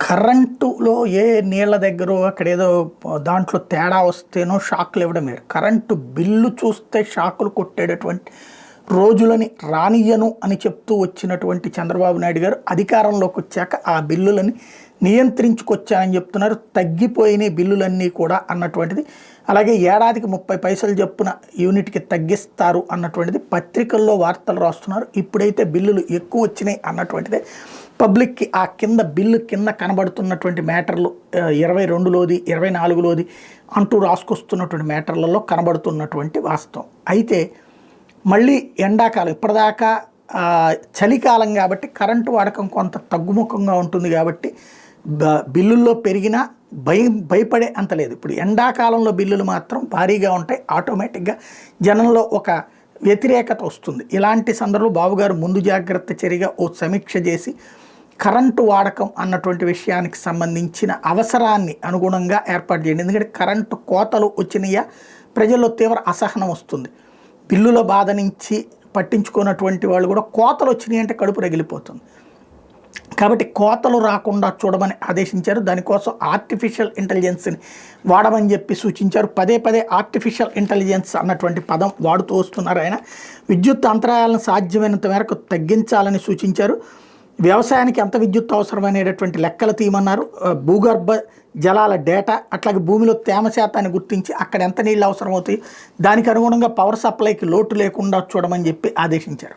కరెంటులో ఏ నీళ్ళ దగ్గరో అక్కడేదో దాంట్లో తేడా వస్తేనో షాక్‌లు ఇవ్వడం వేరు. కరెంటు బిల్లు చూస్తే షాకులు కొట్టేటటువంటి రోజులని రానియ్యను అని చెప్తూ వచ్చినటువంటి చంద్రబాబు నాయుడు గారు అధికారంలోకొచ్చాక ఆ బిల్లులని నియంత్రించుకొచ్చానని చెప్తున్నారు. తగ్గిపోయినాయి బిల్లులన్నీ కూడా అన్నటువంటిది. అలాగే ఏడాదికి 30 పైసలు చొప్పున యూనిట్‌కి తగ్గిస్తారు అన్నటువంటిది పత్రికల్లో వార్తలు రాస్తున్నారు. ఇప్పుడైతే బిల్లులు ఎక్కువ వచ్చినాయి అన్నటువంటిదే పబ్లిక్‌కి ఆ కింద బిల్లు కింద కనబడుతున్నటువంటి మ్యాటర్లు 22లోది 24లోది అంటూ రాసుకొస్తున్నటువంటి మ్యాటర్లలో కనబడుతున్నటువంటి వాస్తవం. అయితే మళ్ళీ ఎండాకాలం ఇప్పటిదాకా చలికాలం కాబట్టి కరెంటు వాడకం కొంత తగ్గుముఖంగా ఉంటుంది కాబట్టి బిల్లుల్లో పెరిగినా భయపడే అంత లేదు. ఇప్పుడు ఎండాకాలంలో బిల్లులు మాత్రం భారీగా ఉంటాయి. ఆటోమేటిక్గా జనంలో ఒక వ్యతిరేకత వస్తుంది. ఇలాంటి సందర్భంలో బాబుగారు ముందు జాగ్రత్త చర్యగా ఓ సమీక్ష చేసి కరెంటు వాడకం అన్నటువంటి విషయానికి సంబంధించిన అవసరాన్ని అనుగుణంగా ఏర్పాటు చేయండి. ఎందుకంటే కరెంటు కోతలు వచ్చినాయా ప్రజల్లో తీవ్ర అసహనం వస్తుంది. బిల్లుల బాధ నుంచి పట్టించుకున్నటువంటి వాళ్ళు కూడా కోతలు వచ్చినాయి అంటే కడుపు రగిలిపోతుంది. కాబట్టి కోతలు రాకుండా చూడమని ఆదేశించారు. దానికోసం ఆర్టిఫిషియల్ ఇంటెలిజెన్స్ని వాడమని చెప్పి సూచించారు. పదే పదే ఆర్టిఫిషియల్ ఇంటెలిజెన్స్ అన్నటువంటి పదం వాడుతూ వస్తున్నారు ఆయన. విద్యుత్ అంతరాయాలను సాధ్యమైనంత మేరకు తగ్గించాలని సూచించారు. వ్యవసాయానికి ఎంత విద్యుత్ అవసరమనేటటువంటి లెక్కలు తీయమన్నారు. భూగర్భ జలాల డేటా అట్లాగే భూమిలో తేమ శాతాన్ని గుర్తించి అక్కడ ఎంత నీళ్ళు అవసరమవుతాయి దానికి అనుగుణంగా పవర్ సప్లైకి లోటు లేకుండా చూడమని చెప్పి ఆదేశించారు.